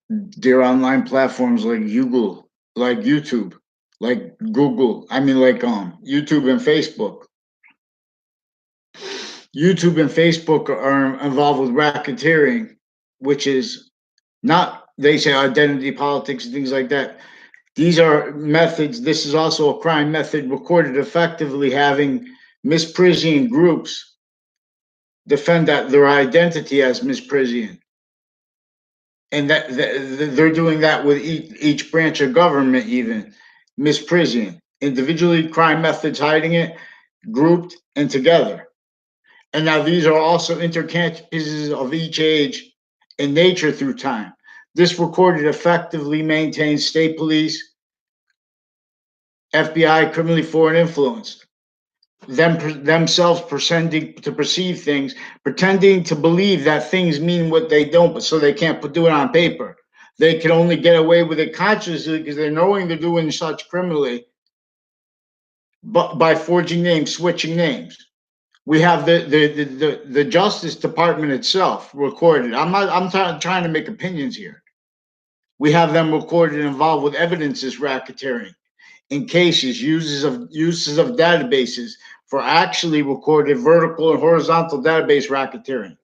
Their online platforms like Google, like YouTube, like Google. I mean, like YouTube and Facebook. YouTube and Facebook are involved with racketeering, which is not, they say, identity politics and things like that. These are methods. This is also a crime method recorded effectively, having misprision groups defend that their identity as misprision, and that they're doing that with each branch of government, even misprision, individually crime methods hiding it, grouped and together. And now these are also intercampuses of each age and nature through time. This recorded effectively maintains state police, FBI, criminally foreign influence, themselves pretending to perceive things, pretending to believe that things mean what they don't, but so they can't do it on paper. They can only get away with it consciously because they're knowing they're doing such criminally, but by forging names, switching names. We have the Justice Department itself recorded. I'm trying to make opinions here. We have them recorded and involved with evidences racketeering in cases, uses of databases for actually recorded vertical and horizontal database racketeering.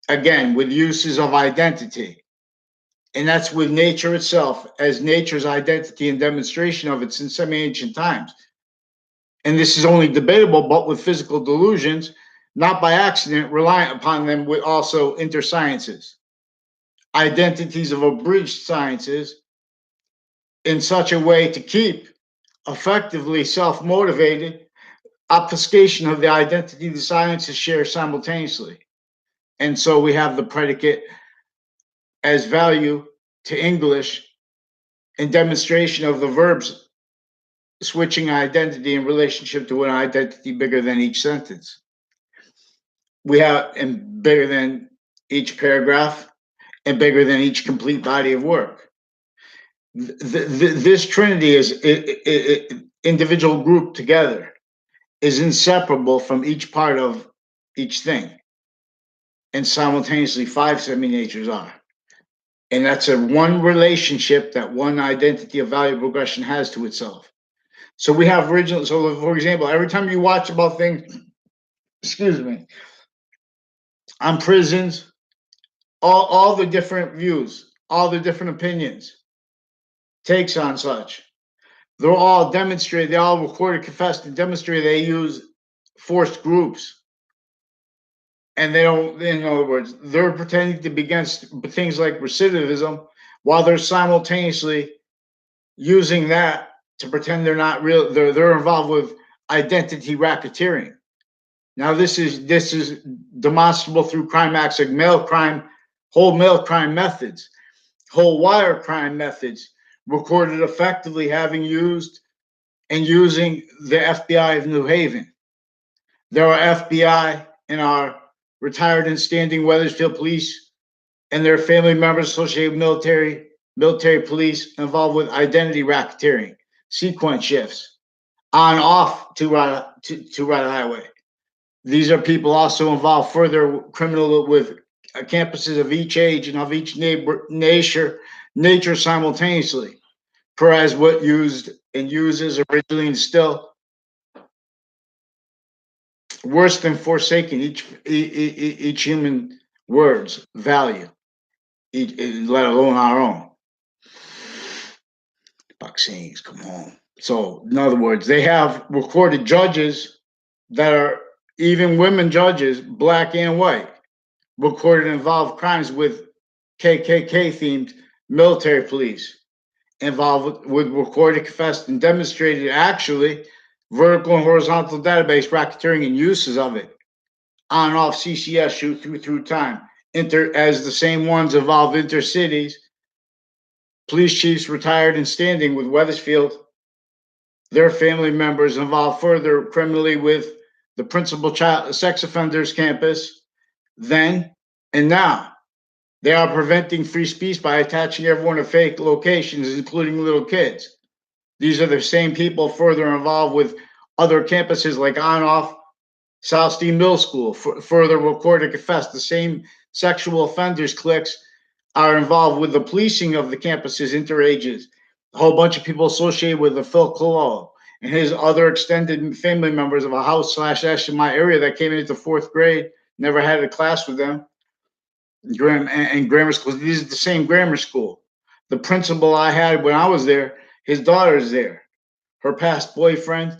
Again, with uses of identity. And that's with nature itself, as nature's identity and demonstration of it since semi-ancient times. And this is only debatable, but with physical delusions, not by accident, reliant upon them with also intersciences, identities of abridged sciences, in such a way to keep effectively self-motivated obfuscation of the identity the sciences share simultaneously. And so we have the predicate as value to English and demonstration of the verbs switching identity in relationship to an identity bigger than each sentence. We have, and bigger than each paragraph, and bigger than each complete body of work. This trinity is individual group together is inseparable from each part of each thing, and simultaneously five semi-natures are. And that's a one relationship that one identity of value progression has to itself. So we have original. So, for example, every time you watch about things, excuse me, on prisons, all the different views, all the different opinions, takes on such, they're all demonstrated. They all recorded, confessed, and demonstrated they use forced groups, and they don't. In other words, they're pretending to be against things like recidivism, while they're simultaneously using that to pretend they're not real. They're involved with identity racketeering. Now this is demonstrable through crime acts like mail crime, whole mail crime methods, whole wire crime methods, recorded effectively having used and using the FBI of New Haven. There are FBI and our retired and standing Wethersfield police and their family members associated with military police involved with identity racketeering, sequence shifts, on off to ride highway. These are people also involved further criminal with campuses of each age and of each nature simultaneously. Perez what used and uses originally and still worse than forsaking each human word's value, let alone our own. Vaccines, come on. So, in other words, they have recorded judges that are even women judges, black and white, recorded involved crimes with KKK themed military police, involved with recorded, confessed, and demonstrated actually vertical and horizontal database racketeering and uses of it on off CCS shoot through time. As the same ones involve intercities, police chiefs retired and standing with Wethersfield, their family members involved further criminally with the principal child sex offenders campus then and now. They are preventing free speech by attaching everyone to fake locations, including little kids. These are the same people further involved with other campuses like on off South Steam Middle School, further recorded confessed the same sexual offenders cliques are involved with the policing of the campuses, interages. A whole bunch of people associated with the Phil Collo and his other extended family members of a house slash S in my area that came into fourth grade, never had a class with them. And grammar school. This is the same grammar school. The principal I had when I was there, his daughter's there. Her past boyfriend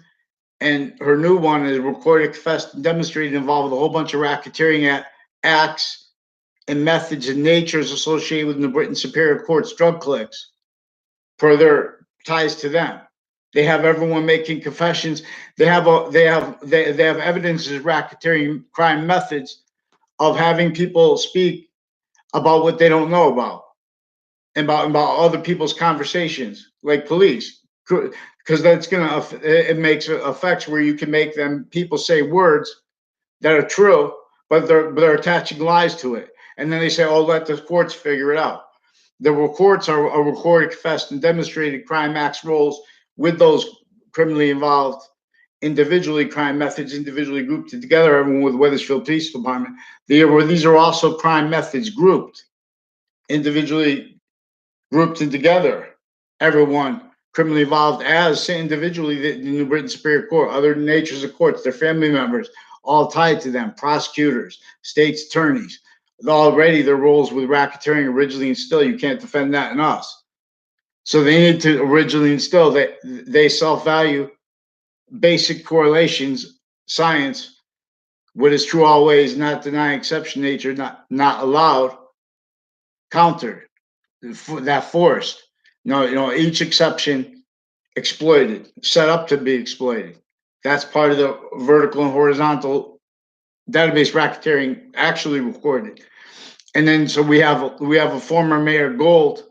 and her new one is recorded, confessed, and demonstrated involved with a whole bunch of racketeering acts and methods and natures associated with the Britain Superior Court's drug cliques per their ties to them. They have everyone making confessions. They have evidence of racketeering crime methods of having people speak about what they don't know about and about other people's conversations, like police, because that's gonna it makes effects where you can make them people say words that are true, but they're attaching lies to it, and then they say, "Oh, let the courts figure it out." The courts are recorded, confessed, and demonstrated crime acts roles with those criminally involved individually, crime methods individually grouped together, everyone with Wethersfield Police Department. These are also crime methods grouped, individually grouped and together, everyone criminally involved as individually the New Britain Superior Court, other natures of courts, their family members, all tied to them, prosecutors, state's attorneys. Already their roles with racketeering originally instilled. You can't defend that in us. So they need to originally instill that they self-value basic correlations, science, what is true always, not denying exception nature, not allowed, countered, that forced. Each exception exploited, set up to be exploited. That's part of the vertical and horizontal database racketeering actually recorded. And then so we have a former Mayor Gold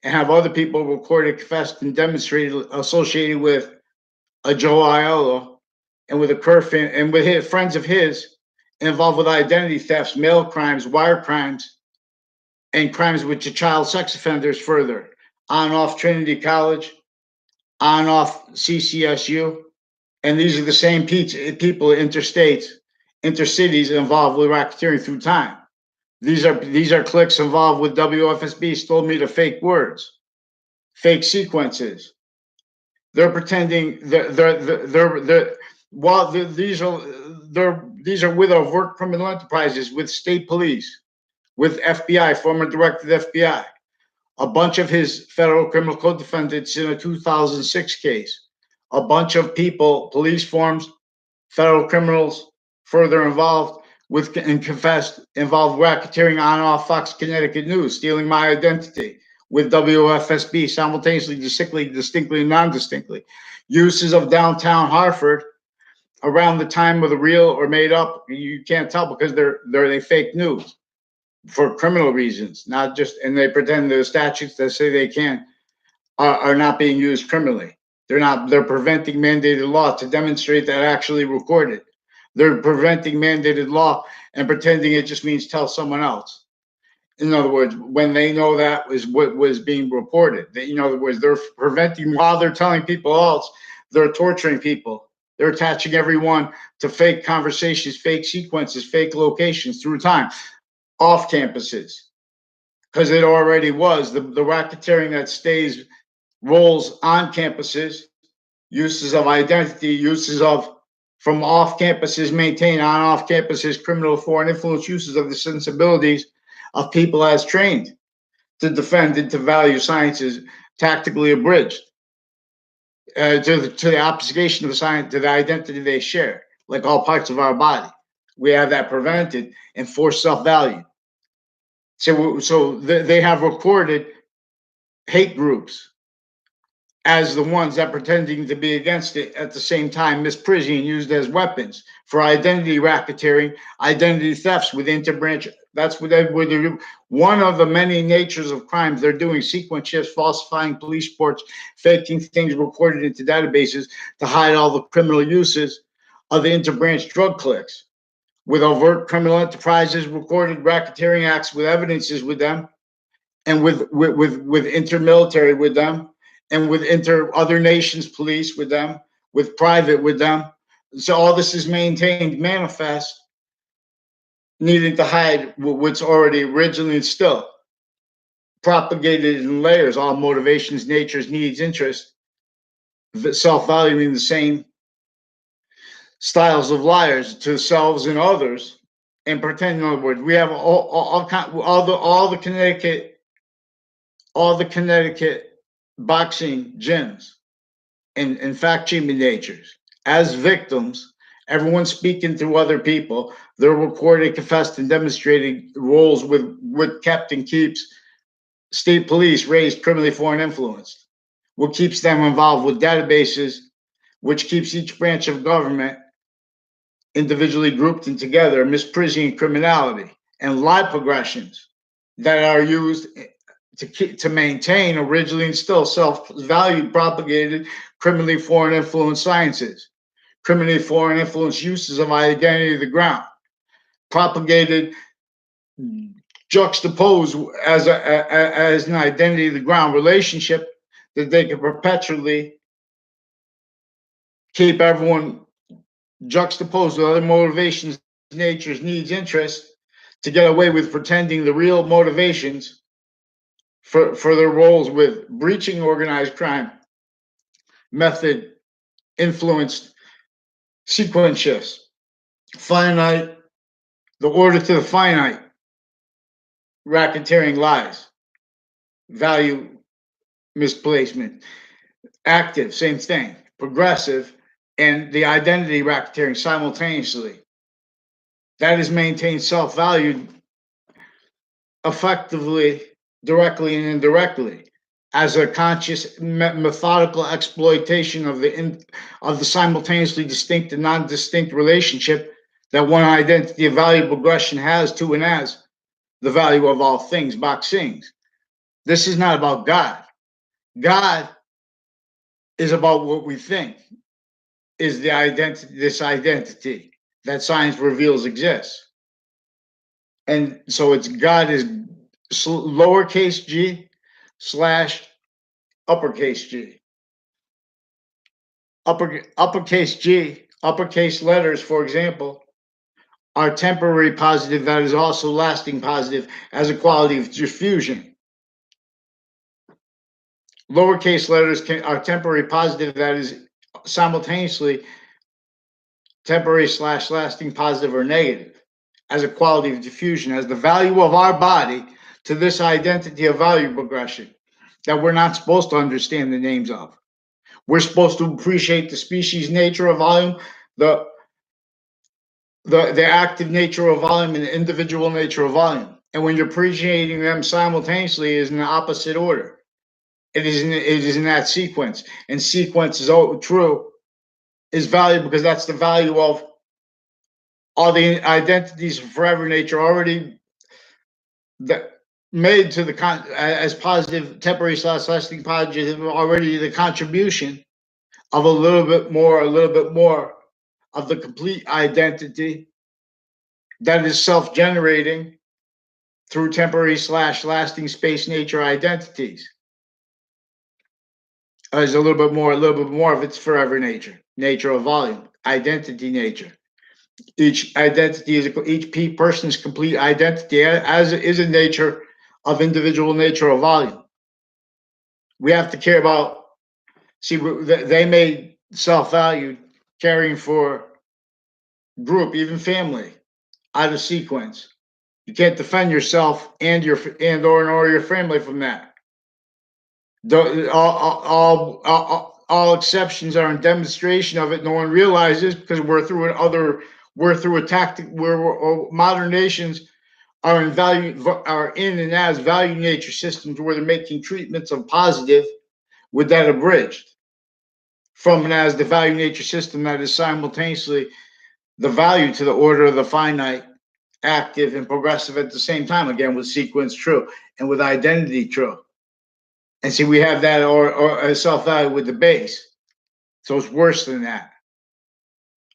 and have other people recorded, confessed, and demonstrated associated with a Joe Aiello and with a Kerfin and with his friends of his involved with identity thefts, mail crimes, wire crimes, and crimes with child sex offenders further, on off Trinity College, on off CCSU. And these are the same people, interstates, intercities involved with racketeering through time. These are cliques involved with WFSB, told me to fake words, fake sequences. They're pretending these are with overt criminal enterprises, with state police, with FBI, former director of the FBI, a bunch of his federal criminal code defendants in a 2006 case, a bunch of people, police forms, federal criminals further involved with and confessed involved racketeering on and off Fox Connecticut News, stealing my identity with WFSB simultaneously, distinctly, and non-distinctly. Uses of downtown Hartford around the time of the real or made up, you can't tell because they fake news for criminal reasons, not just, and they pretend the statutes that say they can are not being used criminally. They're preventing mandated law to demonstrate that actually recorded. They're preventing mandated law and pretending it just means tell someone else. In other words, when they know that was what was being reported, in other words, they're preventing while they're telling people else, they're torturing people. They're attaching everyone to fake conversations, fake sequences, fake locations through time, off campuses, because it already was the racketeering that stays roles on campuses, uses of identity, uses of from off campuses, maintain on off campuses, criminal foreign influence uses of the sensibilities of people as trained to defend and to value sciences tactically abridged to the obfuscation of the science, to the identity they share, like all parts of our body. We have that prevented and forced self-value. So they have recorded hate groups as the ones that pretending to be against it at the same time misprision used as weapons for identity racketeering, identity thefts with interbranch. That's what they're doing. One of the many natures of crimes they're doing: sequence shifts, falsifying police reports, faking things recorded into databases to hide all the criminal uses of the interbranch drug cliques, with overt criminal enterprises, recorded racketeering acts with evidences with them, and with intermilitary with them, and with other nations police with them, with private with them. So all this is maintained, manifest, needing to hide what's already originally instilled. propagated in layers, all motivations, natures, needs, interests, self-valuing the same styles of liars to selves and others, and pretend. In other words, we have all the Connecticut boxing gyms and fact cheating natures as victims. Everyone speaking through other people. They're recorded, confessed, and demonstrated roles with Captain Keeps, state police raised criminally foreign influenced. What keeps them involved with databases, which keeps each branch of government individually grouped and together, misprision criminality, and lie progressions that are used to maintain originally and still self-value propagated criminally foreign influence sciences, criminally foreign influence uses of identity of the ground, propagated juxtaposed as an identity of the ground relationship that they can perpetually keep everyone juxtaposed with other motivations, natures, needs, interests to get away with pretending the real motivations for their roles with breaching organized crime method influenced sequence shifts, finite, the order to the finite, racketeering lies, value misplacement, active, same thing, progressive, and the identity racketeering simultaneously. That is maintained self-value effectively, directly and indirectly, as a conscious, methodical exploitation of the simultaneously distinct and non-distinct relationship that one identity of value progression has to and as the value of all things, boxings. This is not about God. God is about what we think is the identity, this identity that science reveals exists. And so it's God is lowercase g slash uppercase g. Uppercase g, uppercase letters, for example, are temporary positive that is also lasting positive as a quality of diffusion. Lowercase letters are temporary positive that is simultaneously temporary slash lasting positive or negative as a quality of diffusion, as the value of our body to this identity of value progression that we're not supposed to understand the names of. We're supposed to appreciate the species nature of volume, the active nature of volume, and the individual nature of volume. And when you're appreciating them simultaneously, is in the opposite order. It is in that sequence, and sequence is true, is value because that's the value of all the identities of forever nature already that made to the as positive temporary slash lasting positive already the contribution of a little bit more of the complete identity that is self-generating through temporary slash lasting space nature identities. There's a little bit more of its forever nature of volume, identity nature. Each identity is each person's complete identity as is a nature of individual nature of volume. We have to care about, see, they made self-value caring for group, even family, out of sequence. You can't defend yourself and or your family from that. All exceptions are in demonstration of it. No one realizes because we're through a tactic where modern nations are in and as value nature systems where they're making treatments of positive with that abridged from and as the value nature system that is simultaneously the value to the order of the finite, active, and progressive at the same time, again with sequence true and with identity true. And see, we have that or self-value with the base. So it's worse than that.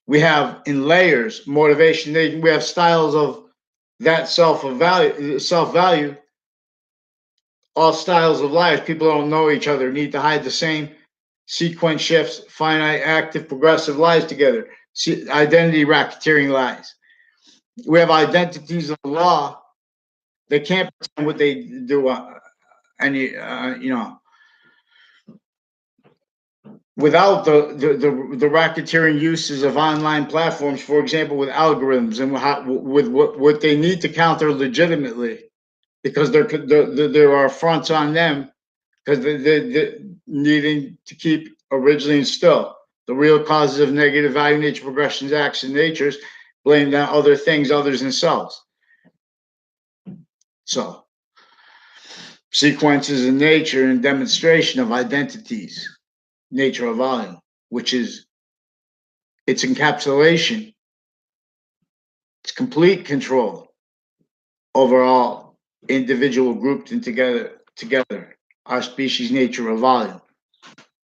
We have in layers motivation. We have styles of that self-value, all styles of life. People don't know each other, need to hide the same sequence shifts, finite, active, progressive lies together. Identity racketeering lies. We have identities of law. They can't pretend what they do any, without the racketeering uses of online platforms, for example, with algorithms and with what they need to counter legitimately, because there are fronts on them because they're needing to keep originally and still the real causes of negative value nature progressions, acts, and natures blamed on other things others themselves. So sequences in nature and demonstration of identities, nature of volume, which is its encapsulation, its complete control over all individual grouped and together our species, nature of volume.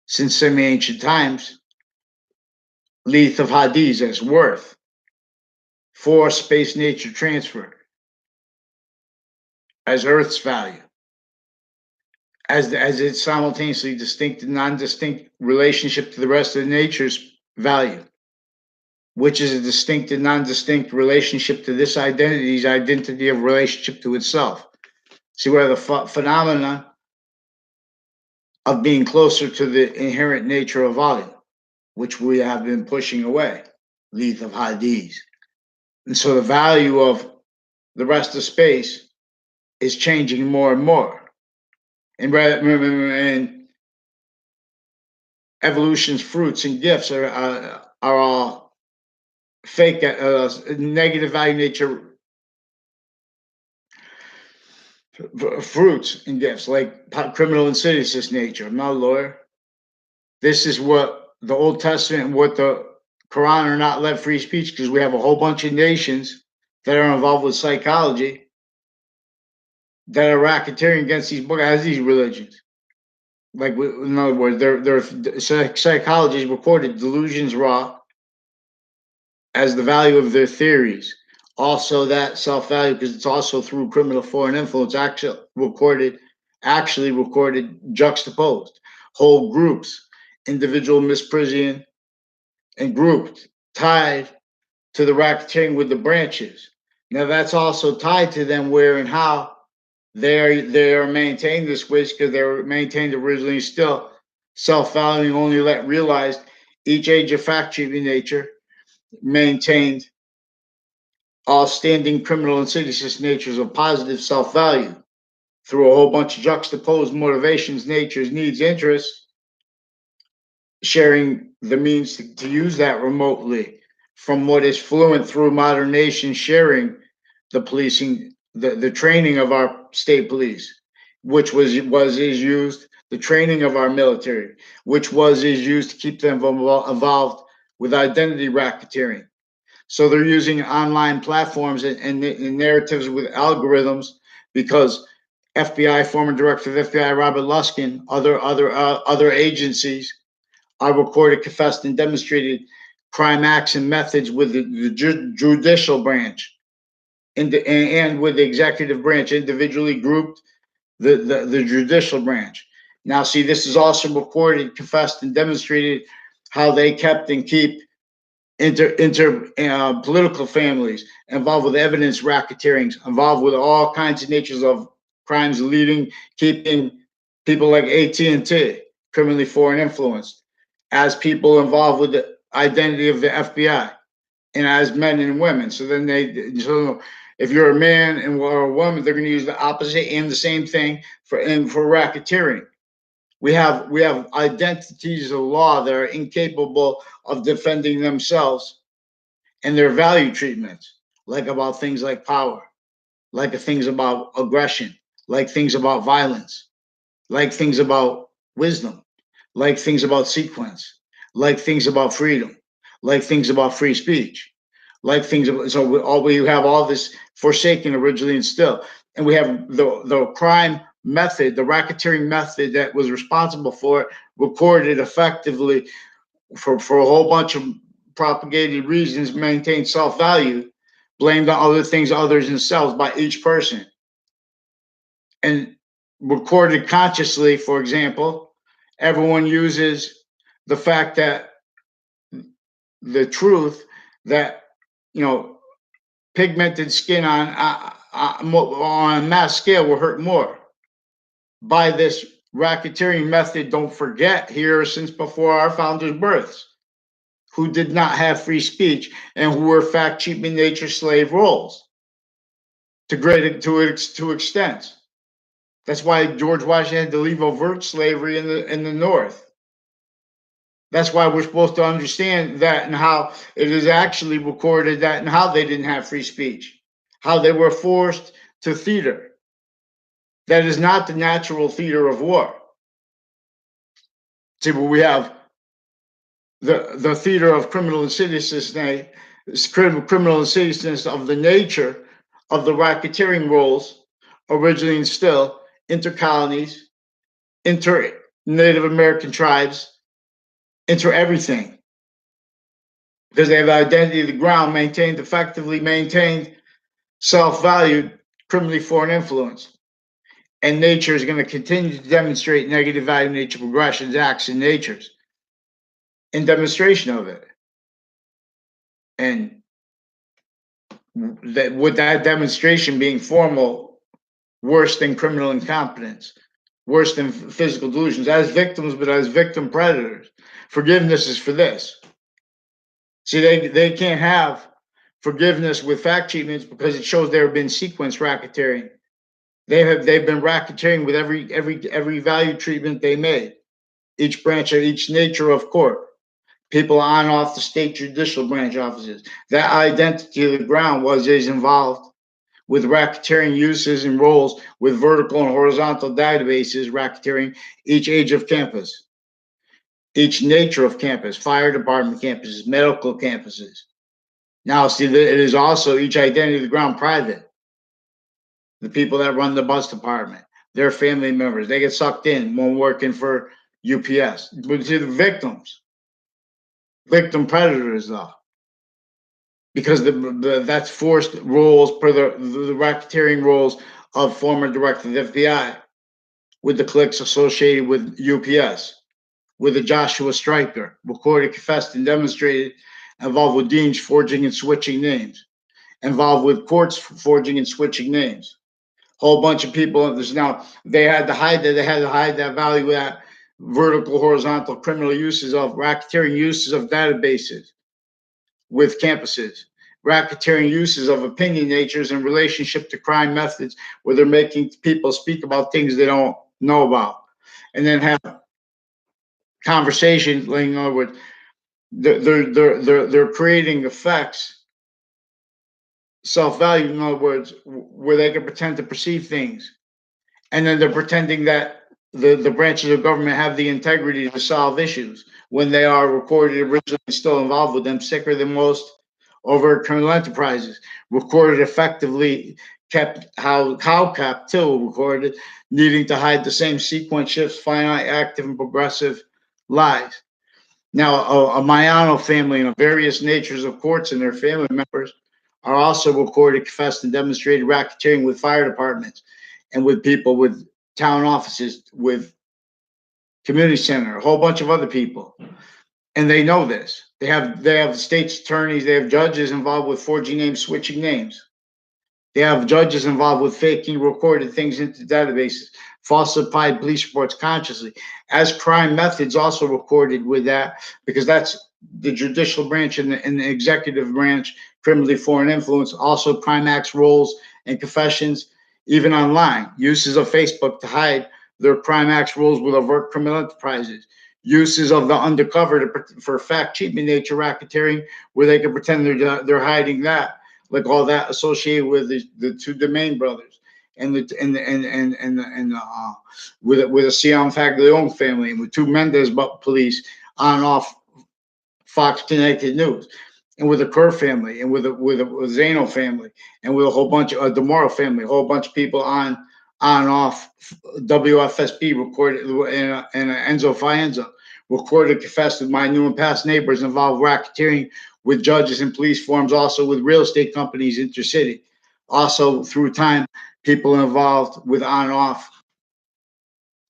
Since semi-ancient times, Leith of Hadith as worth for space nature transfer, as Earth's value, as its simultaneously distinct and non-distinct relationship to the rest of nature's value, which is a distinct and non-distinct relationship to this identity's identity of relationship to itself. See where the phenomena of being closer to the inherent nature of volume, which we have been pushing away, Leith of Hadith. And so the value of the rest of space is changing more and more. And evolution's fruits and gifts are all fake, negative value nature fruits and gifts, like criminal insidiousness nature. I'm not a lawyer. This is what the Old Testament and what the Quran are not let free speech, because we have a whole bunch of nations that are involved with psychology that are racketeering against these books as these religions. Like, in other words, their psychology is recorded delusions raw as the value of their theories. Also, that self-value, because it's also through criminal foreign influence, actually recorded, juxtaposed whole groups, individual misprision and grouped, tied to the racketeering with the branches. Now that's also tied to them where and how they are maintained this way, because they're maintained originally still self-valuing, only let realized each age of fact-treating nature maintained all standing criminal insidious natures of positive self-value through a whole bunch of juxtaposed motivations, natures, needs, interests, sharing the means to use that remotely from what is fluent through modern nations, sharing the policing, the training of our state police, which is used, the training of our military, which is used to keep them involved with identity racketeering. So they're using online platforms and narratives with algorithms, because FBI, former director of FBI Robert Luskin, other agencies are recorded, confessed, and demonstrated crime acts and methods with the judicial branch and with the executive branch, individually grouped the judicial branch. Now, see, this is also recorded, confessed, and demonstrated how they kept and keep political families involved with evidence racketeering, involved with all kinds of natures of crimes, keeping people like AT&T criminally foreign influenced, as people involved with the identity of the FBI, and as men and women. So then so if you're a man or a woman, they're going to use the opposite and the same thing for racketeering. We have identities of law that are incapable of defending themselves and their value treatments, like about things like power, like things about aggression, like things about violence, like things about wisdom, like things about sequence, like things about freedom, like things about free speech, like things about, so we have all this forsaken originally and still, and we have the crime method, the racketeering method that was responsible for it, recorded effectively for a whole bunch of propagated reasons, maintain self-value, blamed on other things, others themselves by each person, and recorded consciously. For example, everyone uses the fact that the truth that, pigmented skin on a mass scale will hurt more. by this racketeering method, don't forget, here since before our founders' births, who did not have free speech and who were fact cheaping nature slave roles to extent. That's why George Washington had to leave overt slavery in the North. That's why we're supposed to understand that and how it is actually recorded that and how they didn't have free speech, how they were forced to theater. That is not the natural theater of war. See, but we have the theater of criminal insidiousness, criminal insidiousness of the nature of the racketeering roles originally and still inter-colonies, inter-Native American tribes, inter-everything. Because they have identity of the ground maintained, effectively maintained, self-valued, criminally foreign influence. And nature is going to continue to demonstrate negative value nature progressions, acts, and natures in demonstration of it. And that with that demonstration being formal, worse than criminal incompetence, worse than physical delusions, as victims, but as victim predators. Forgiveness is for this. See, they can't have forgiveness with fact treatments because it shows there have been sequence racketeering. They've been racketeering with every value treatment they made, each branch of each nature of court. People on and off the state judicial branch offices. That identity of the ground is involved with racketeering uses and roles with vertical and horizontal databases, racketeering each age of campus, each nature of campus, fire department campuses, medical campuses. Now, see, it is also each identity of the ground private. The people that run the bus department, their family members, they get sucked in when working for UPS. But see, the victims, victim predators, though, because that's forced roles per the racketeering roles of former director of the FBI with the cliques associated with UPS, with the Joshua Stryker, recorded, confessed, and demonstrated, involved with deans forging and switching names, involved with courts forging and switching names. Whole bunch of people. There's now they had to hide that value that vertical, horizontal criminal uses of racketeering uses of databases with campuses, racketeering uses of opinion natures in relationship to crime methods, where they're making people speak about things they don't know about, and then have conversations. In other words, they're creating effects, self-value. In other words, where they can pretend to perceive things, and then they're pretending that the branches of government have the integrity to solve issues when they are recorded originally still involved with them, sicker than most over criminal enterprises, recorded effectively, kept how kept too, recorded, needing to hide the same sequence shifts, finite, active, and progressive lies. Now, a Mayano family and various natures of courts and their family members are also recorded, confessed, and demonstrated racketeering with fire departments and with people with town offices, with community center, a whole bunch of other people. And they know this. They have state's attorneys, they have judges involved with forging names, switching names. They have judges involved with faking recorded things into databases, falsified police reports consciously, as crime methods also recorded with that, because that's the judicial branch and the executive branch, criminally foreign influence, also crime acts roles and confessions, even online, uses of Facebook to hide their crime acts roles with overt criminal enterprises, uses of the undercover for fact cheating nature racketeering, where they can pretend they're hiding that, like all that associated with the two Domain brothers and with a Siam Faglione family and with two Mendez police on and off Fox Connected News, and with the Kerr family and with a Zano family and with a whole bunch of DeMoro family, a whole bunch of people on and off WFSB recorded and Enzo Fienza recorded, confessed with my new and past neighbors involved racketeering with judges and police forms, also with real estate companies, intercity, also through time, people involved with on and off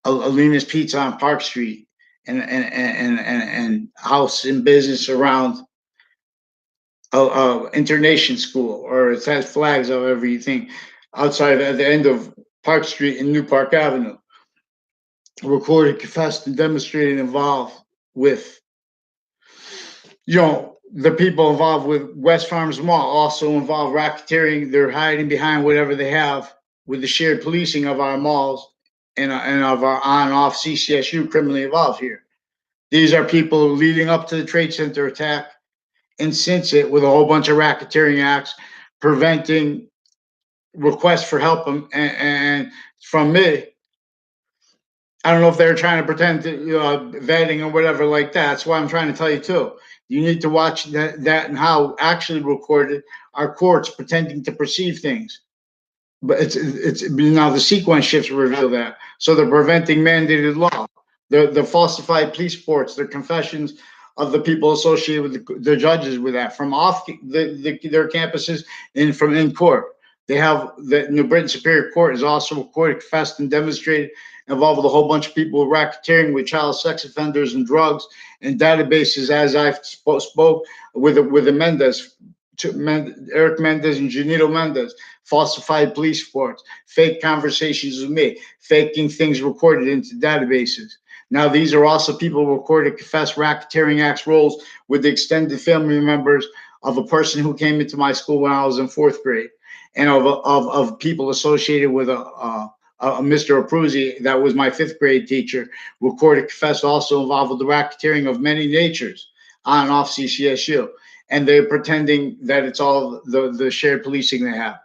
Alina's Pizza on Park Street and house and business around Internation School, or it has flags of everything outside at the end of Park Street and New Park Avenue. recorded, confessed, and demonstrated involved with, the people involved with West Farms Mall also involve racketeering. They're hiding behind whatever they have with the shared policing of our malls and of our on and off CCSU criminally involved here. These are people leading up to the Trade Center attack and since it with a whole bunch of racketeering acts, preventing requests for help and from me. I don't know if they're trying to pretend to, vetting or whatever like that. That's why I'm trying to tell you too. You need to watch that and how actually recorded are courts pretending to perceive things. But it's now the sequence shifts reveal that. So they're preventing mandated law. The falsified police reports, their confessions of the people associated with the judges with that from off their campuses and from in court. They have the New Britain Superior Court is also recorded, confessed, and demonstrated involved with a whole bunch of people racketeering with child sex offenders and drugs and databases, as I spoke with the Mendez, Eric Mendez and Janito Mendez, falsified police reports, fake conversations with me, faking things recorded into databases. Now, these are also people who recorded, confessed racketeering acts roles with the extended family members of a person who came into my school when I was in fourth grade, and of people associated with a Mr. Abruzzi, that was my fifth grade teacher, recorded, confessed, also involved with the racketeering of many natures on and off CCSU. And they're pretending that it's all the shared policing they have,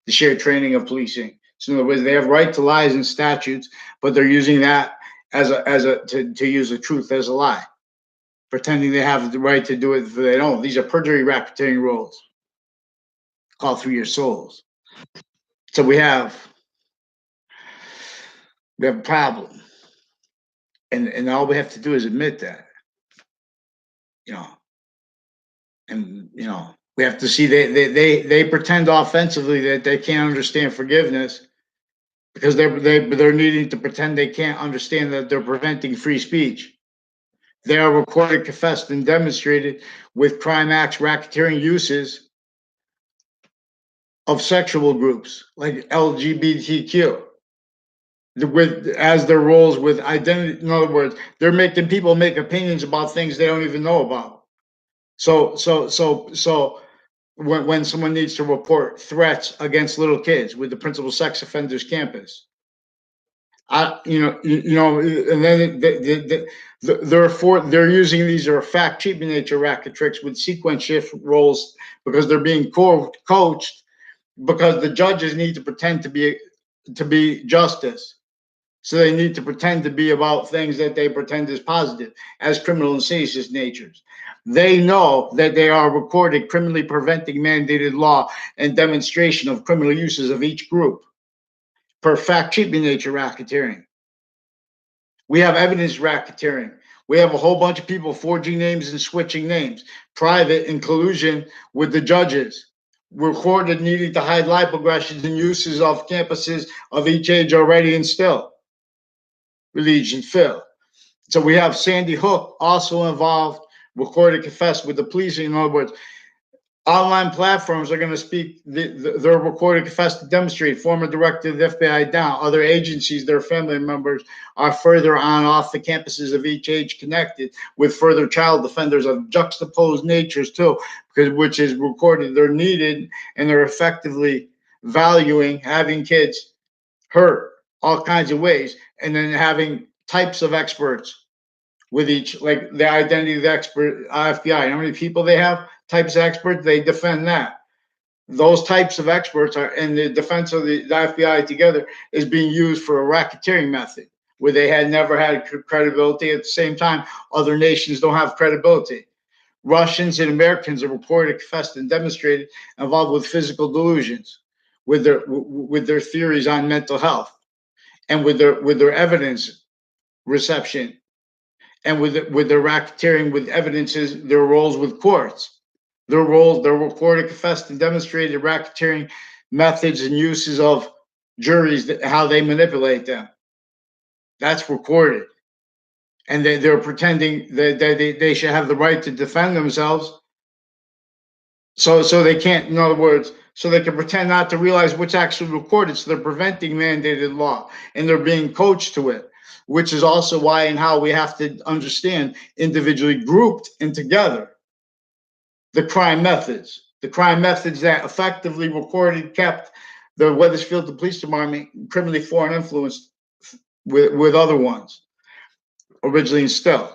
the shared training of policing. So in other words, they have right to lies and statutes, but they're using that to use the truth as a lie, pretending they have the right to do it if they don't. These are perjury racketeering rules. Call through your souls. So we have a problem. And all we have to do is admit that, you know, and we have to see they pretend offensively that they can't understand forgiveness because they're needing to pretend they can't understand that they're preventing free speech. They are recorded, confessed, and demonstrated with crime acts, racketeering uses of sexual groups like LGBTQ. With as their roles with identity, in other words, they're making people make opinions about things they don't even know about. So when someone needs to report threats against little kids with the principal sex offenders campus, and then they're using these are fact cheap in nature racket tricks with sequence shift roles because they're being coached because the judges need to pretend to be justice. So they need to pretend to be about things that they pretend is positive as criminal and seditious natures. They know that they are recorded criminally preventing mandated law and demonstration of criminal uses of each group per fact cheaping nature racketeering. We have evidence racketeering. We have a whole bunch of people forging names and switching names, private in collusion with the judges, recorded needing to hide lipoaggressions and uses of campuses of each age already instilled. Religion Phil. So we have Sandy Hook also involved, recorded, confessed with the police. In other words, online platforms are going to speak, they're recorded, confessed, to demonstrate. Former director of the FBI down. Other agencies, their family members are further on off the campuses of each age connected with further child offenders of juxtaposed natures too, because which is recorded. They're needed and they're effectively valuing having kids hurt all kinds of ways, and then having types of experts with each, like the identity of the expert, FBI. How many people they have? Types of experts, they defend that. Those types of experts are in the defense of the FBI together is being used for a racketeering method where they had never had credibility. At the same time, other nations don't have credibility. Russians and Americans are reported, confessed, and demonstrated involved with physical delusions, with their theories on mental health, and with their evidence reception, and with their racketeering with evidences, their roles with courts, their recorded, confessed, and demonstrated racketeering methods and uses of juries, how they manipulate them. That's recorded, and they're pretending that they should have the right to defend themselves. So they can't, in other words, so they can pretend not to realize what's actually recorded. So they're preventing mandated law and they're being coached to it. which is also why and how we have to understand individually grouped and together the crime methods. The crime methods that effectively recorded, kept the Wethersfield Police Department criminally foreign influenced with other ones originally instilled.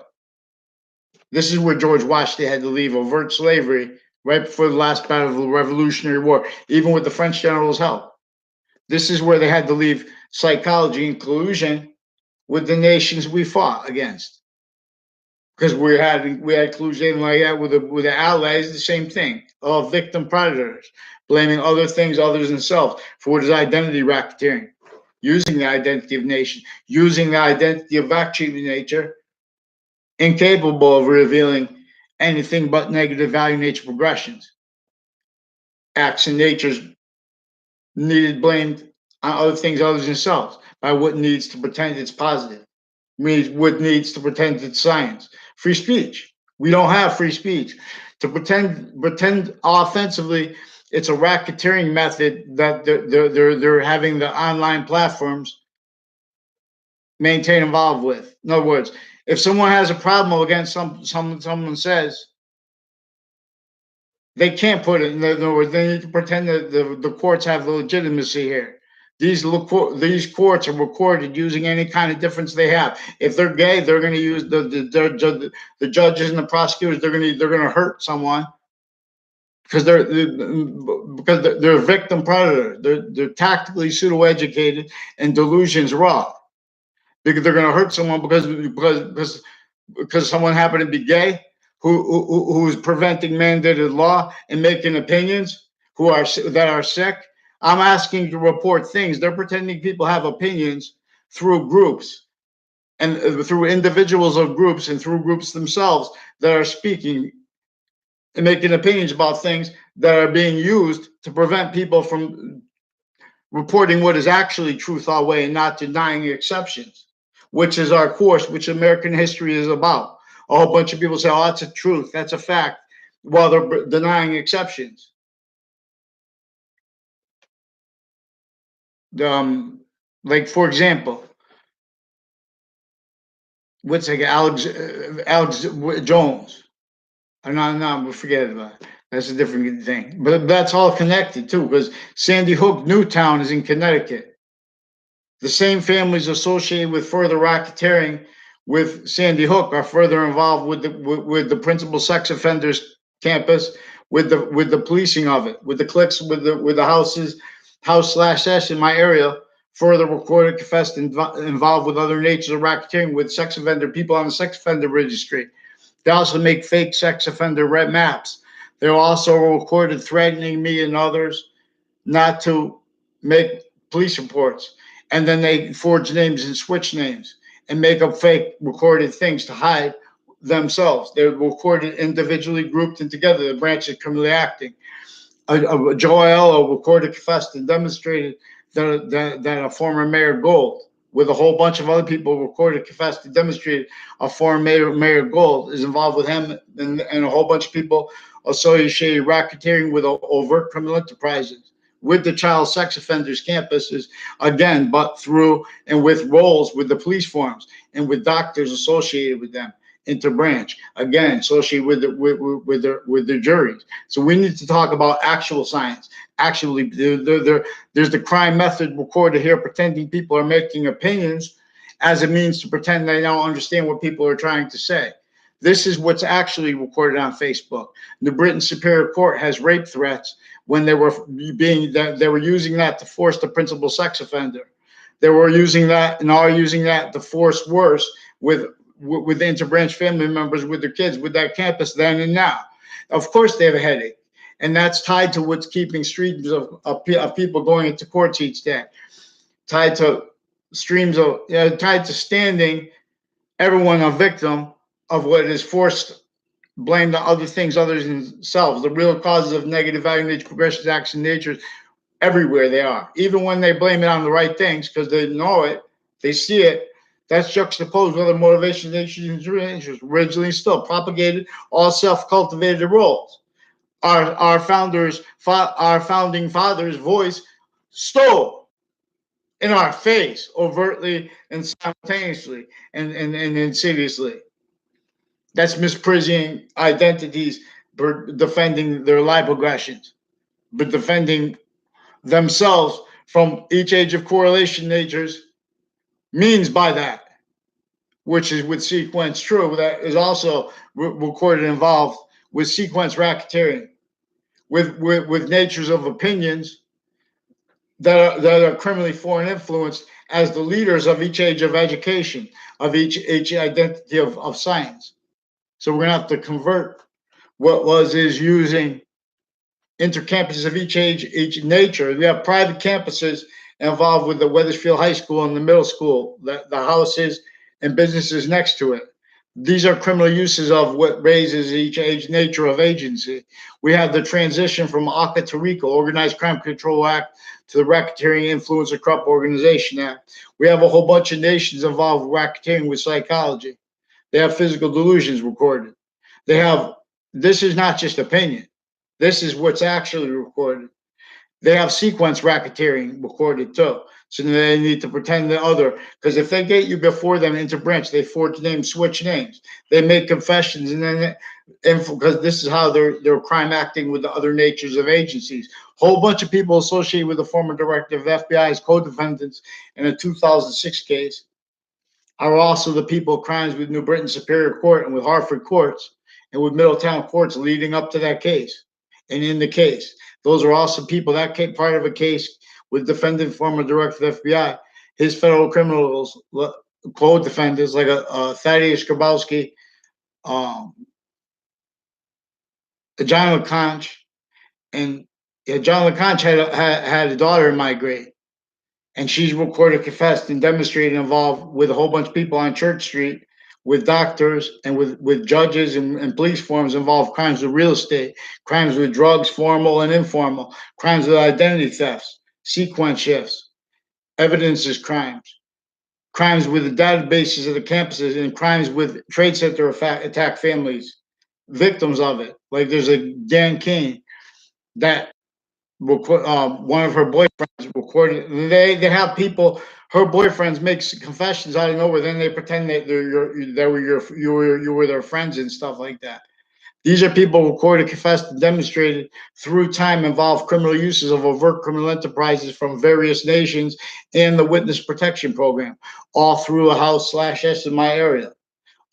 This is where George Washington had to leave overt slavery right before the last battle of the Revolutionary War, even with the French generals' help. This is where they had to leave psychology and collusion with the nations we fought against. Because we had collusion like that with the allies, the same thing. All victim predators, blaming other things other than self for what is identity racketeering, using the identity of nation, using the identity of achieving nature, incapable of revealing anything but negative value nature progressions. Acts and natures needed blamed on other things other than selves by what needs to pretend it's positive, means what needs to pretend it's science. Free speech. We don't have free speech. To pretend offensively, it's a racketeering method that they're having the online platforms maintain involved with. In other words, if someone has a problem against someone says, they can't put it in other words, they need to pretend that the courts have legitimacy here. These courts are recorded using any kind of difference they have. If they're gay, they're going to use the judges and the prosecutors. They're going to hurt someone because they're victim predators. They're tactically pseudo educated and delusions raw. They're going to hurt someone because someone happened to be gay, who's preventing mandated law and making opinions that are sick. I'm asking to report things. They're pretending people have opinions through groups and through individuals of groups and through groups themselves that are speaking and making opinions about things that are being used to prevent people from reporting what is actually truth our way and not denying exceptions, which is our course, which American history is about. A whole bunch of people say, oh, that's a truth, that's a fact, while they're denying exceptions. Like, for example, what's like Alex Jones? No, we forget about it. That's a different thing. But that's all connected too, because Sandy Hook, Newtown is in Connecticut. The same families associated with further racketeering with Sandy Hook are further involved with the principal sex offenders campus, with the policing of it, with the cliques, with the house/s in my area, further recorded, confessed, involved with other natures of racketeering with sex offender people on the sex offender registry. They also make fake sex offender red maps. They're also recorded threatening me and others not to make police reports. And then they forge names and switch names and make up fake recorded things to hide themselves. They're recorded individually, grouped and together, the branch of criminally acting. Joe Aiello recorded, confessed, and demonstrated that a former Mayor Gold, with a whole bunch of other people, recorded, confessed, and demonstrated a former Mayor Gold is involved with him and a whole bunch of people associated racketeering with overt criminal enterprises with the child sex offenders campuses, again, but through and with roles with the police forms and with doctors associated with them, interbranch, again, associated with their juries. So we need to talk about actual science. Actually, there's the crime method recorded here, pretending people are making opinions as a means to pretend they don't understand what people are trying to say. This is what's actually recorded on Facebook. The Britain Superior Court has rape threats when they were using that to force the principal sex offender. They were using that and are using that to force worse with interbranch family members with their kids with that campus then and now. Of course, they have a headache, and that's tied to what's keeping streams of people going into courts each day. Tied to standing everyone a victim of what is forced blame to other things other than themselves. The real causes of negative value nature progressions, action natures, everywhere they are. Even when they blame it on the right things because they know it, they see it. That's juxtaposed with other motivations, nations, originally still propagated all self-cultivated roles. Our founding fathers' voice stole in our face, overtly and simultaneously and insidiously. That's misprising identities, defending their live aggressions, but defending themselves from each age of correlation natures means by that, which is with sequence true, that is also recorded involved with sequence racketeering, with natures of opinions that are criminally foreign influenced as the leaders of each age of education, of each identity of science. So we're gonna have to convert what was is using intercampuses of each age, each nature. We have private campuses involved with the Wethersfield High School and the middle school, the houses and businesses next to it. These are criminal uses of what raises each age nature of agency. We have the transition from ACA to RICO, Organized Crime Control Act, to the Racketeering Influence of Corrupt Organization Act. We have a whole bunch of nations involved with racketeering with psychology. They have physical delusions recorded. They have, this is not just opinion. This is what's actually recorded. They have sequence racketeering recorded too. So they need to pretend the other, because if they get you before them into branch, they forge names, switch names. They make confessions, and then because this is how they're crime acting with the other natures of agencies. Whole bunch of people associated with the former director of FBI's co-defendants in a 2006 case are also the people crimes with New Britain Superior Court and with Hartford courts and with Middletown courts leading up to that case and in the case. Those are also people that came part of a case with defendant former director of FBI. His federal criminals co-defendants like Thaddeus Grabowski, um, John LeConte, and John LeConte had a daughter in my grade, and she's recorded, confessed, and demonstrated involved with a whole bunch of people on Church Street, with doctors and with judges and police forms involved crimes with real estate, crimes with drugs, formal and informal, crimes with identity thefts, sequence shifts, evidences crimes, crimes with the databases of the campuses, and crimes with Trade Center attack families, victims of it. Like there's a Dan King that one of her boyfriends recorded. They have people. Her boyfriends makes confessions out of nowhere. Then they pretend that you were their friends and stuff like that. These are people recorded, confessed, and demonstrated through time involved criminal uses of overt criminal enterprises from various nations and the Witness Protection Program, all through a house/S in my area.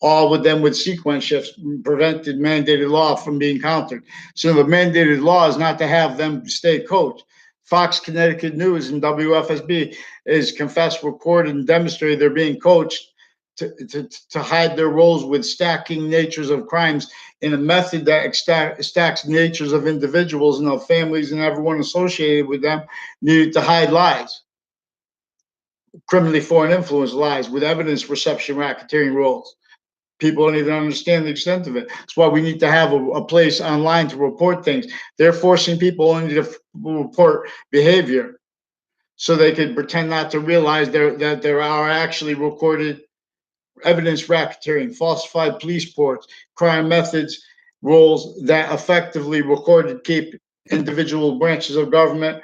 All with them with sequence shifts prevented mandated law from being countered. So the mandated law is not to have them stay coached. Fox Connecticut News and WFSB is confessed, recorded, and demonstrated they're being coached to hide their roles with stacking natures of crimes in a method that stacks natures of individuals and of families and everyone associated with them needed to hide lies, criminally foreign influence lies with evidence reception racketeering roles. People don't even understand the extent of it. That's why we need to have a place online to report things. They're forcing people only to report behavior so they could pretend not to realize that there are actually recorded evidence racketeering, falsified police reports, crime methods, roles that effectively recorded keep individual branches of government,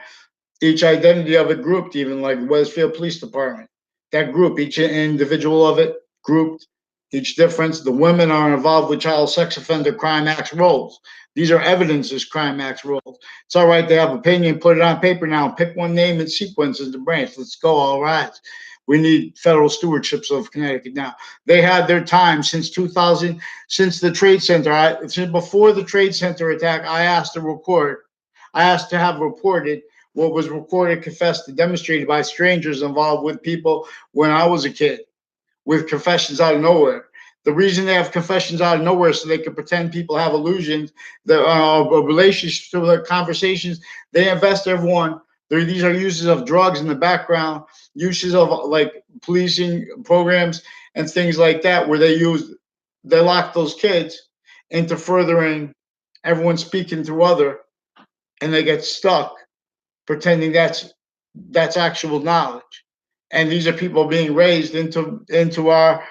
each identity of it grouped, even like Westfield Police Department. That group, each individual of it grouped, each difference. The women are involved with child sex offender crime acts roles. These are evidences crime acts roles. It's all right to have opinion, put it on paper now, pick one name and sequence as the branch. Let's go, all right. We need federal stewardships of Connecticut now. They had their time since 2000, since the Trade Center. Since before the Trade Center attack, I asked to have reported what was recorded, confessed, and demonstrated by strangers involved with people when I was a kid, with confessions out of nowhere. The reason they have confessions out of nowhere is so they can pretend people have illusions, the relationships to their conversations. They invest everyone. These are uses of drugs in the background, uses of like policing programs and things like that, where they lock those kids into furthering everyone speaking through other, and they get stuck pretending that's actual knowledge. And these are people being raised into our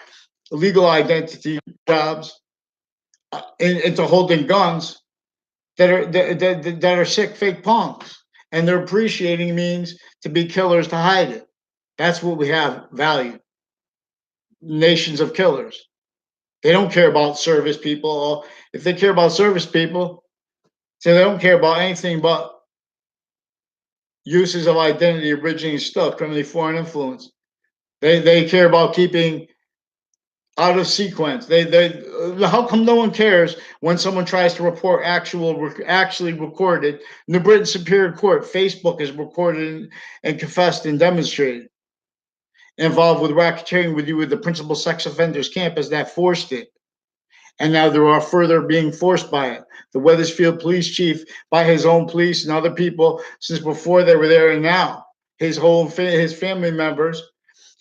legal identity jobs, into holding guns that are sick fake punks, and they're appreciating means to be killers to hide it. That's what we have valued. Nations of killers. They don't care about service people. If they care about service people, so they don't care about anything but uses of identity, originating stuff, criminally foreign influence. They care about keeping out of sequence. They how come no one cares when someone tries to report actually recorded in the Britain Superior Court? Facebook is recorded and confessed and demonstrated involved with racketeering with you with the principal sex offenders campus that forced it. And now there are further being forced by it. The Wethersfield police chief, by his own police and other people since before they were there, and now his family members,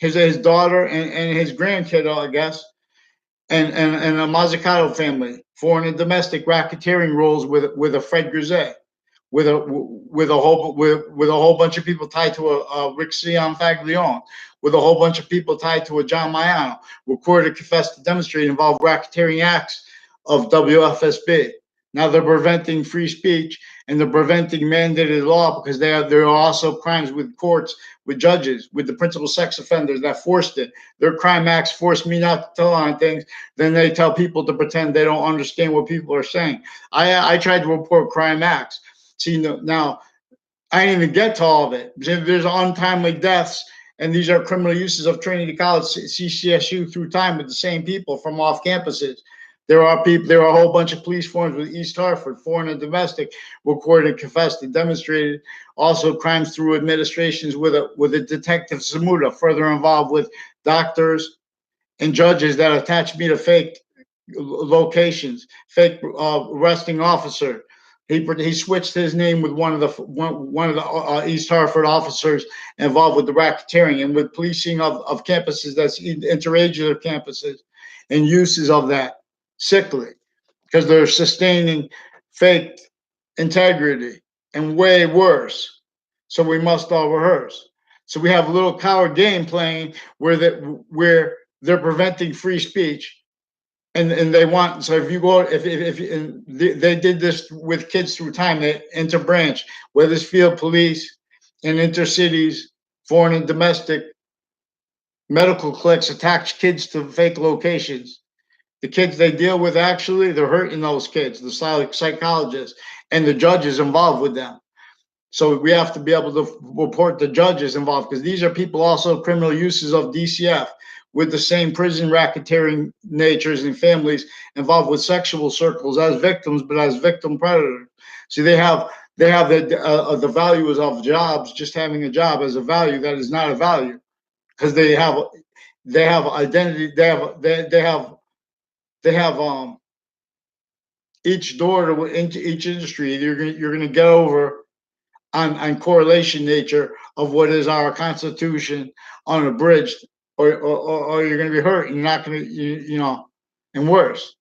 his daughter and his grandkid, I guess, and a Mazzucato family, foreign and domestic racketeering roles with a Fred Grisette, with a whole bunch of people tied to a Rick Sion Faglione, with a whole bunch of people tied to a John Maiano, recorded, confessed, to demonstrate involved racketeering acts of WFSB. Now they're preventing free speech and they're preventing mandated law because there are also crimes with courts, with judges, with the principal sex offenders that forced it. Their crime acts force me not to tell on things. Then they tell people to pretend they don't understand what people are saying. I tried to report crime acts. See, now I didn't even get to all of it. There's untimely deaths, and these are criminal uses of Trinity College, CCSU, through time with the same people from off campuses. There are a whole bunch of police forms with East Hartford, foreign and domestic, recorded, confessed, and demonstrated. Also, crimes through administrations with a detective Zamuda, further involved with doctors and judges that attach me to fake locations, fake arresting officer. He switched his name with one of the East Hartford officers involved with the racketeering and with policing of campuses, that's interagency campuses, and uses of that sickly because they're sustaining fake integrity and way worse. So we must all rehearse. So we have a little coward game playing where they're preventing free speech, and they want. So if you go, if and they did this with kids through time, they interbranch Wethersfield police and intercities, foreign and domestic medical clinics attach kids to fake locations. The kids they deal with, actually they're hurting those kids, the psychologists and the judges involved with them. So we have to be able to report the judges involved, because these are people also criminal uses of DCF with the same prison racketeering natures and families involved with sexual circles as victims, but as victim predators. See, they have the values of jobs, just having a job as a value that is not a value, because they have identity, they have each door to into each industry you're gonna get over on correlation nature of what is our constitution unabridged, or you're going to be hurt and you're not going to, and worse.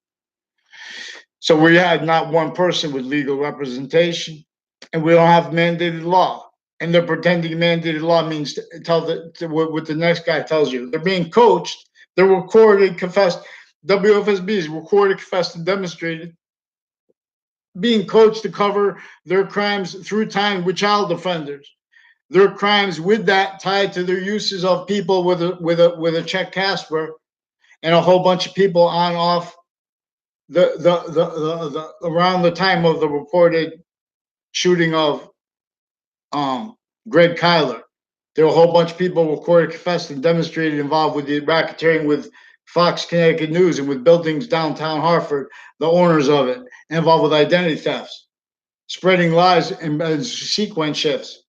So we have not one person with legal representation, and we don't have mandated law. And they're pretending mandated law means to tell what the next guy tells you. They're being coached. They're recorded, confessed. WFSB is recorded, confessed, and demonstrated, being coached to cover their crimes through time with child offenders. Their crimes with that tied to their uses of people with a Czech Casper and a whole bunch of people on off the around the time of the reported shooting of Greg Kyler. There were a whole bunch of people recorded, confessed, and demonstrated involved with the racketeering with Fox Connecticut News and with buildings downtown Hartford, the owners of it, involved with identity thefts, spreading lies and sequence shifts.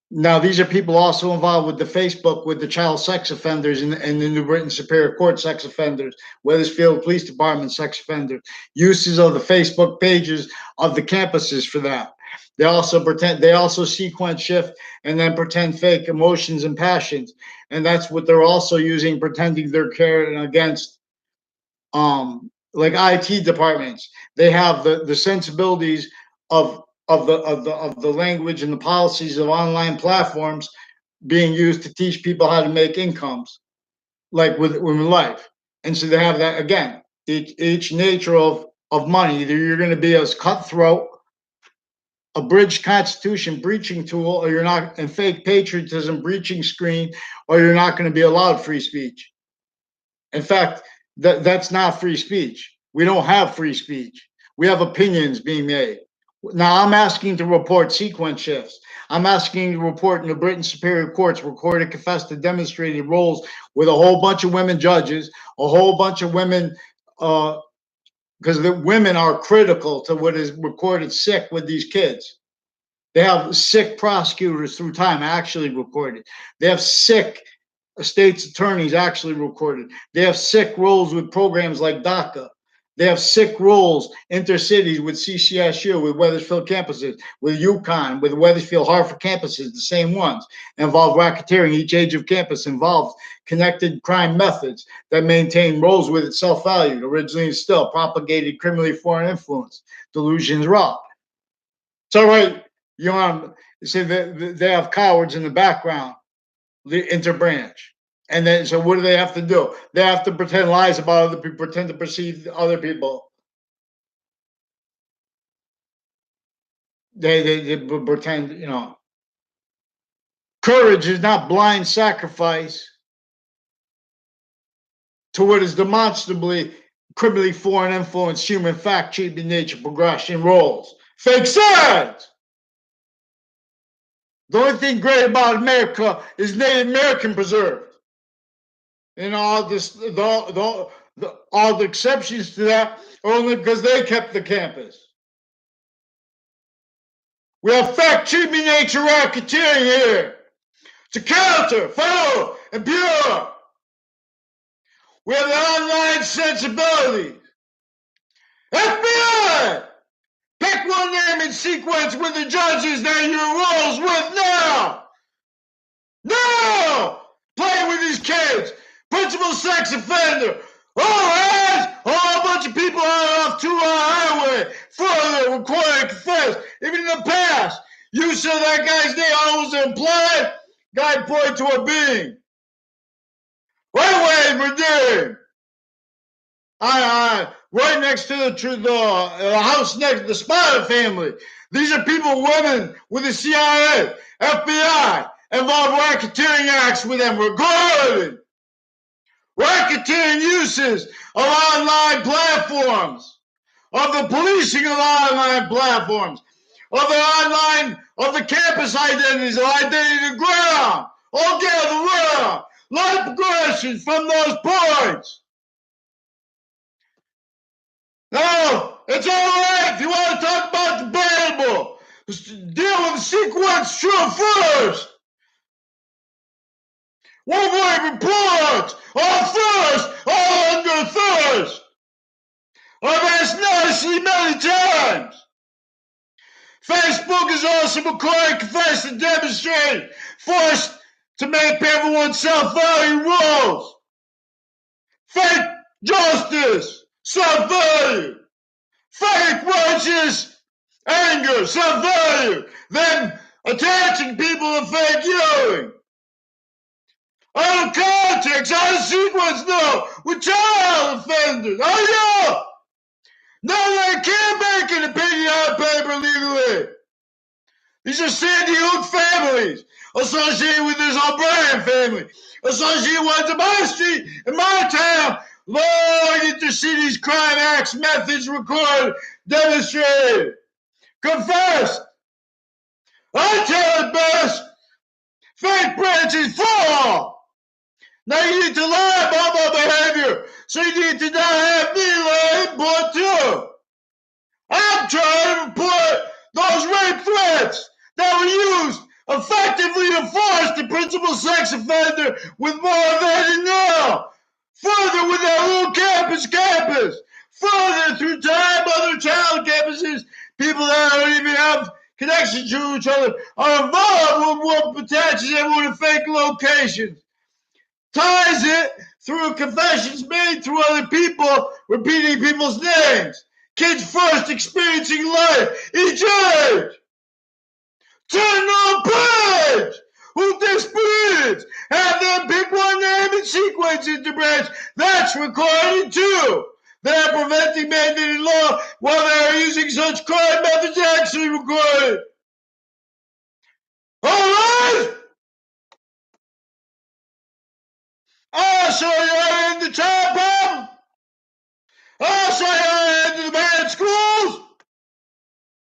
Now, these are people also involved with the Facebook, with the child sex offenders and the New Britain Superior Court sex offenders, Wethersfield Police Department sex offenders, uses of the Facebook pages of the campuses for that. They also sequence shift and then pretend fake emotions and passions. And that's what they're also using, pretending they're caring against, like IT departments. They have the sensibilities of the language and the policies of online platforms being used to teach people how to make incomes, like with life. And so they have that again, each nature of money. Either you're going to be as cutthroat abridged constitution breaching tool, or you're not, and fake patriotism breaching screen, or you're not going to be allowed free speech. In fact, that's not free speech. We don't have free speech. We have opinions being made. Now, I'm asking to report sequence shifts. I'm asking to report in the Britain Superior Courts recorded, confessed, and demonstrated roles with a whole bunch of women judges, a whole bunch of women, because the women are critical to what is recorded sick with these kids. They have sick prosecutors through time actually recorded. They have sick state's attorneys actually recorded. They have sick roles with programs like DACA. They have sick roles intercities with CCSU, with Wethersfield campuses, with UConn, with Wethersfield Hartford campuses, the same ones. Involve racketeering, each age of campus involved connected crime methods that maintain roles with its self-value, originally and still propagated criminally foreign influence, delusions wrought. It's all right, you know, say that they have cowards in the background, the interbranch. And then, so what do they have to do? They have to pretend lies about other people, pretend to perceive other people. They pretend, you know. Courage is not blind sacrifice to what is demonstrably criminally foreign influence, human fact, treatment, nature, progression, roles. Fake sides! The only thing great about America is Native American preserved. And all this, all the exceptions to that are only because they kept the campus. We have fact, treatment, nature, racketeering here to counter, follow, and pure. We have the online sensibility. FBI! Pick one name and sequence with the judges that you're rolls with now. No! Play with these kids. Principal sex offender. All hands! A whole bunch of people are off 2-hour highway. Further, required confess. Even in the past, you said that guy's name always implied. Guy pointed to a being. Right way, redeemed. Right next to the house next to the Spider family. These are people, women with the CIA, FBI, involved racketeering acts with them recorded. Racketeering uses of online platforms, of the policing of online platforms, of the campus identities, of identity to ground, all gather around. A lot of progressions from those points. No, it's all right if you want to talk about debatable. Deal with the sequence true first. Wolverine reports, all first, all under thirst. I've asked nicely many times. Facebook is also required, confess, and demonstrate, forced to make everyone's self-value rules. Fake justice, self-value. Fake righteous anger, self-value. Then attaching people to fake healing. Out of context, out of sequence, no. With child offenders. Oh, yeah. No, they can't make an opinion on paper legally. These are Sandy Hook families associated with this O'Brien family, associated with my street in my town. Lord, to see these crime acts, methods recorded, demonstrated, confessed. I tell it best. Fake branches fall. Now you need to lie about my behavior, so you need to not have me lie input too. I'm trying to report those rape threats that were used effectively to force the principal sex offender with more than now. Further with that little campus. Further through time, other child campuses, people that don't even have connection to each other are involved with what attaches everyone in fake locations. Ties it through confessions made through other people, repeating people's names. Kids first experiencing life, each age. Turn on page! Who disbelieves? Have them pick one name and sequence into branch. That's recorded too. They are preventing mandated law while they are using such crime methods actually required. All right! So you're in the time.